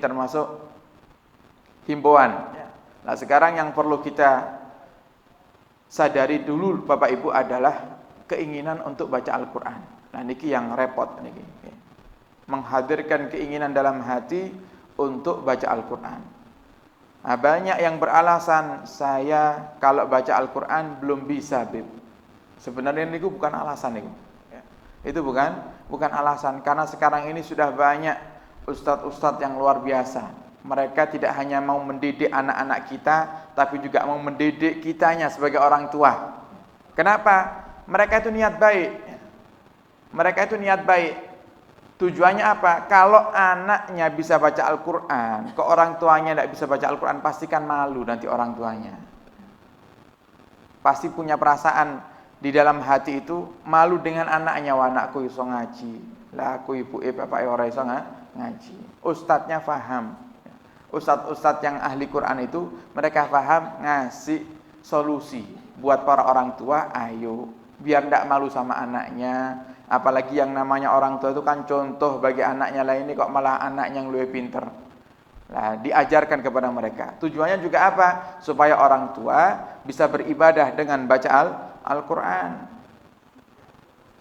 termasuk himbauan. Nah, sekarang yang perlu kita sadari dulu Bapak Ibu adalah keinginan untuk baca Al-Quran. Nah, niki yang repot niki. Menghadirkan keinginan dalam hati untuk baca Al-Quran. Nah, banyak yang beralasan, saya kalau baca Al-Quran belum bisa, Bib. Sebenarnya niku bukan alasan niku. Itu bukan alasan, karena sekarang ini sudah banyak ustadz-ustadz yang luar biasa. Mereka tidak hanya mau mendidik anak-anak kita, tapi juga mau mendidik kitanya sebagai orang tua. Kenapa? Mereka itu niat baik. Mereka itu niat baik. Tujuannya apa? Kalau anaknya bisa baca Al-Quran, ke orang tuanya tidak bisa baca Al-Quran, pastikan malu nanti orang tuanya. Pasti punya perasaan di dalam hati itu malu dengan anaknya. Wah, anakku iso ngaji, lah aku ibu bapak ora iso ngaji. Ustadznya faham. Ustadz-ustadz yang ahli Quran itu mereka paham ngasih solusi buat para orang tua. Ayo, biar tidak malu sama anaknya. Apalagi yang namanya orang tua itu kan contoh bagi anaknya lah, ini kok malah anaknya yang lebih pinter. Nah, diajarkan kepada mereka. Tujuannya juga apa? Supaya orang tua bisa beribadah dengan baca Al-Quran.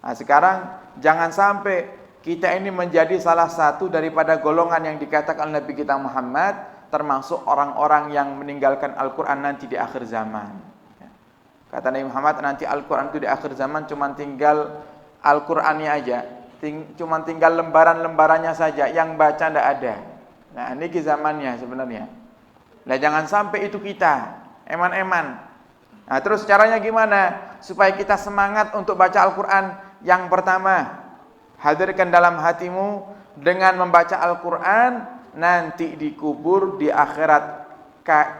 Nah, sekarang jangan sampai kita ini menjadi salah satu daripada golongan yang dikatakan oleh Nabi kita Muhammad, termasuk orang-orang yang meninggalkan Al-Quran nanti di akhir zaman. Kata Nabi Muhammad, nanti Al-Quran itu di akhir zaman cuma tinggal Al-Qurannya aja, cuma tinggal lembaran-lembarannya saja, yang baca tidak ada. Nah, ini zamannya sebenarnya. Nah, jangan sampai itu kita eman-eman. Nah, terus caranya gimana supaya kita semangat untuk baca Al-Quran? Yang pertama, hadirkan dalam hatimu dengan membaca Al-Quran, nanti dikubur di akhirat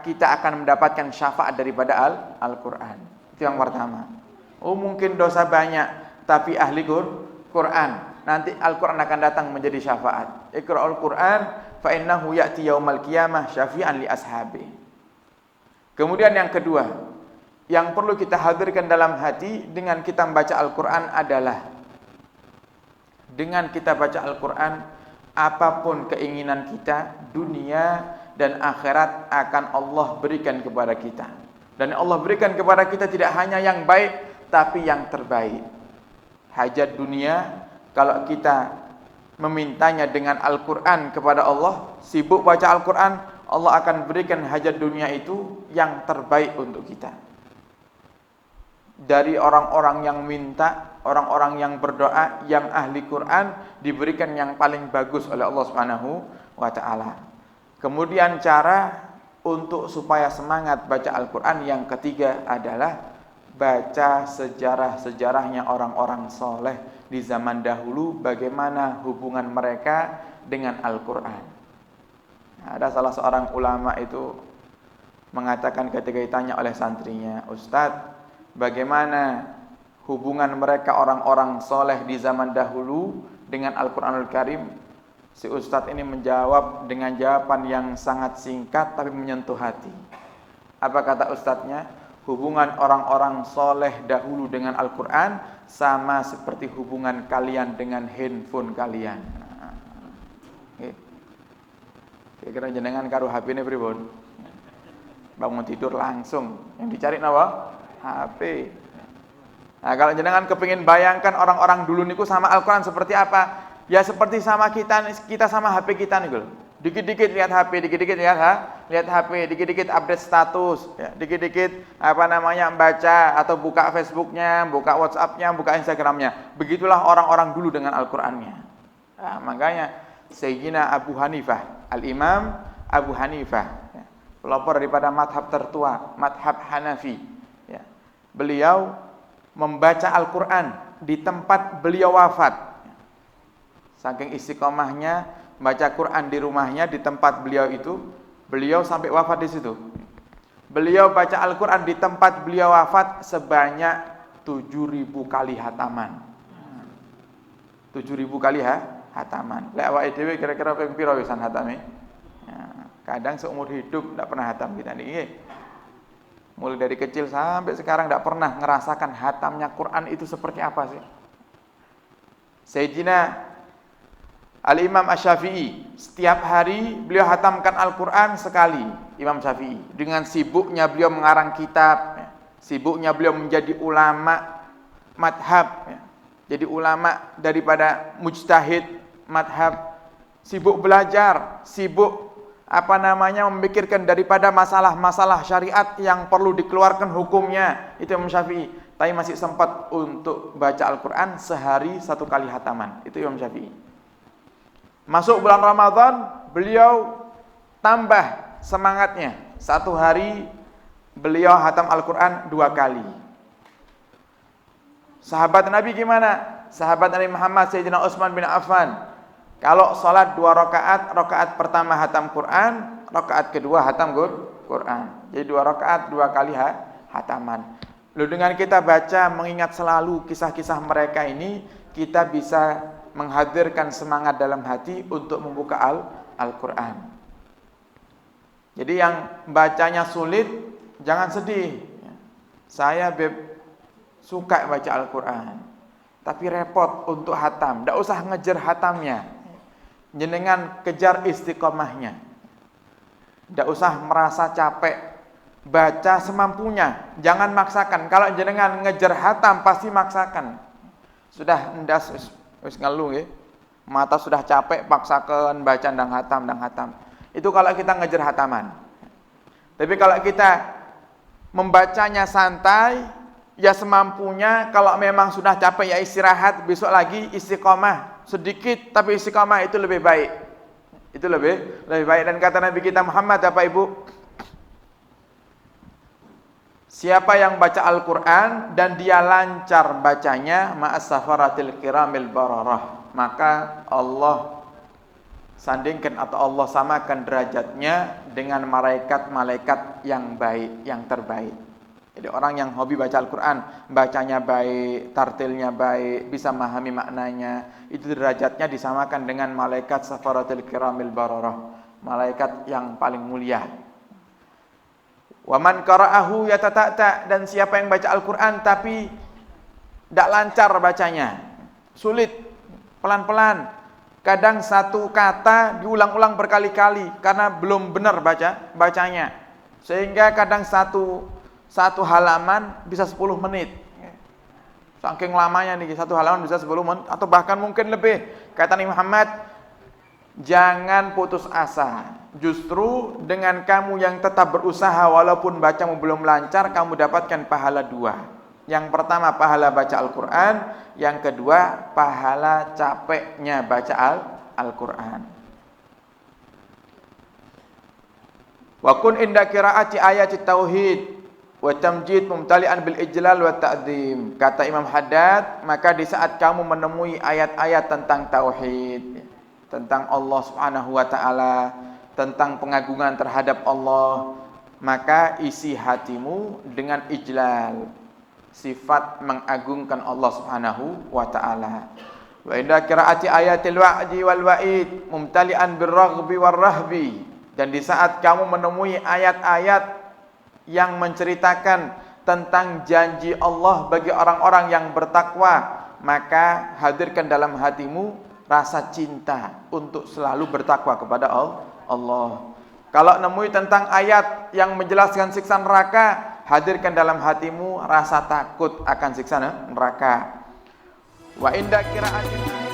kita akan mendapatkan syafaat daripada Al-Quran. Itu yang pertama. Oh, mungkin dosa banyak, tapi ahli Quran, nanti Al-Quran akan datang menjadi syafaat. Iqra'ul Quran fa innahu ya'ti yaumal qiyamah syafi'an li ashabi. Kemudian yang kedua, yang perlu kita hadirkan dalam hati dengan kita membaca Al-Quran adalah, dengan kita baca Al-Quran, apapun keinginan kita, dunia dan akhirat akan Allah berikan kepada kita. Dan Allah berikan kepada kita tidak hanya yang baik, tapi yang terbaik. Hajat dunia, kalau kita memintanya dengan Al-Quran kepada Allah, sibuk baca Al-Quran, Allah akan berikan hajat dunia itu yang terbaik untuk kita. Dari orang-orang yang minta, orang-orang yang berdoa, yang ahli Quran, diberikan yang paling bagus oleh Allah Subhanahu wa ta'ala. Kemudian cara untuk supaya semangat baca Al-Quran yang ketiga adalah baca sejarah-sejarahnya orang-orang soleh di zaman dahulu, bagaimana hubungan mereka dengan Al-Quran. Ada salah seorang ulama itu mengatakan ketika ditanya oleh santrinya, Ustadz, bagaimana hubungan mereka orang-orang soleh di zaman dahulu dengan Al-Quranul Karim? Si Ustadz ini menjawab dengan jawaban yang sangat singkat tapi menyentuh hati. Apa kata Ustadznya? Hubungan orang-orang soleh dahulu dengan Al-Quran sama seperti hubungan kalian dengan handphone kalian. Kira-kira jenengan karo HP ini pripun? Bangun tidur langsung yang dicari apa? HP. Nah, kalau jenengan kepingin bayangkan orang-orang dulu niku sama Al-Quran seperti apa? Ya seperti sama kita sama HP kita nih, dikit-dikit lihat HP, dikit-dikit lihat HP, dikit-dikit update status, ya, dikit-dikit baca atau buka Facebooknya, buka WhatsAppnya, buka Instagramnya. Begitulah orang-orang dulu dengan Al-Qurannya. Nah, makanya Sayyidina Abu Hanifah, Al-Imam Abu Hanifah, ya, pelopor daripada madhab tertua, madhab Hanafi, ya, beliau membaca Al-Quran di tempat beliau wafat. Saking istiqomahnya baca Quran di rumahnya, di tempat beliau itu, beliau sampai wafat di situ. Beliau baca Al-Quran di tempat beliau wafat sebanyak 7.000 kali hataman. 7.000 kali hataman. Lek awake dhewe kira-kira ping pira wisan hatame? Ya, kadang seumur hidup tidak pernah hatam kita nih. Mulai dari kecil sampai sekarang tidak pernah ngerasakan hatamnya Quran itu seperti apa sih. Sayyidina Al-Imam Asy-Syafi'i, setiap hari beliau hatamkan Al-Quran sekali. Imam Syafi'i, dengan sibuknya beliau mengarang kitab, sibuknya beliau menjadi ulama madhab, jadi ulama daripada mujtahid madhab, sibuk belajar, sibuk memikirkan daripada masalah-masalah syariat yang perlu dikeluarkan hukumnya. Itu Imam Syafi'i. Tapi masih sempat untuk baca Al-Quran sehari 1 kali hataman. Itu Imam Syafi'i. Masuk bulan Ramadan, beliau tambah semangatnya. 1 hari beliau hatam Al-Quran 2 kali. Sahabat Nabi gimana? Sahabat Nabi Muhammad Sayyidina Utsman bin Affan, kalau sholat 2 rakaat, rakaat pertama hatam Quran, rakaat kedua hatam Quran. Jadi 2 rakaat 2 kali hataman. Lalu dengan kita baca, mengingat selalu kisah-kisah mereka ini, kita bisa menghadirkan semangat dalam hati untuk membuka Al-Quran. Jadi yang bacanya sulit, jangan sedih. Saya suka baca Al-Quran, tapi repot untuk hatam. Tidak usah ngejar hatamnya, jenengan kejar istiqomahnya. Tidak usah merasa capek, baca semampunya, jangan maksakan. Kalau jenengan ngejar hatam, pasti maksakan. Sudah endas wis ngeluh ya. Mata sudah capek, paksakan baca ndang hatam. Itu kalau kita ngejar hataman. Tapi kalau kita membacanya santai, ya semampunya, kalau memang sudah capek ya istirahat, besok lagi istiqomah sedikit, tapi istiqomah itu lebih baik. Itu lebih baik. Dan kata Nabi kita Muhammad, Bapak Ibu, siapa yang baca Al-Quran dan dia lancar bacanya, ma'as safaratil kiramil bararah, maka Allah sandingkan atau Allah samakan derajatnya dengan malaikat-malaikat yang baik, yang terbaik. Jadi orang yang hobi baca Al-Quran, bacanya baik, tartilnya baik, bisa memahami maknanya, itu derajatnya disamakan dengan malaikat safaratil kiramil bararah, malaikat yang paling mulia. Wa man qara'ahu yatata'ta, dan siapa yang baca Al-Quran tapi tidak lancar bacanya, sulit, pelan-pelan, kadang satu kata diulang-ulang berkali-kali karena belum benar bacanya, sehingga kadang satu halaman bisa 10 menit. Saking lamanya nih, satu halaman bisa 10 menit atau bahkan mungkin lebih. Kata Nabi Muhammad, jangan putus asa. Justru dengan kamu yang tetap berusaha walaupun bacamu belum lancar, kamu dapatkan pahala 2. Yang pertama pahala baca Al-Quran, yang kedua pahala capeknya baca Al-Quran. Wa kun inda qiraati ayati tauhid wa tamjid mumtali'an bil ijlal wa ta'zim. Kata Imam Haddad, maka di saat kamu menemui ayat-ayat tentang tauhid, tentang Allah Subhanahu wa taala, tentang pengagungan terhadap Allah, maka isi hatimu dengan ijlal, sifat mengagungkan Allah Subhanahu wa taala. Wa inda qiraati ayatil wa'di wal wa'id mumtali'an birraghbi warrahbi. Dan di saat kamu menemui ayat-ayat yang menceritakan tentang janji Allah bagi orang-orang yang bertakwa, maka hadirkan dalam hatimu rasa cinta untuk selalu bertakwa kepada Allah. Kalau nemui tentang ayat yang menjelaskan siksa neraka, hadirkan dalam hatimu rasa takut akan siksa neraka. Wa inda qira'atin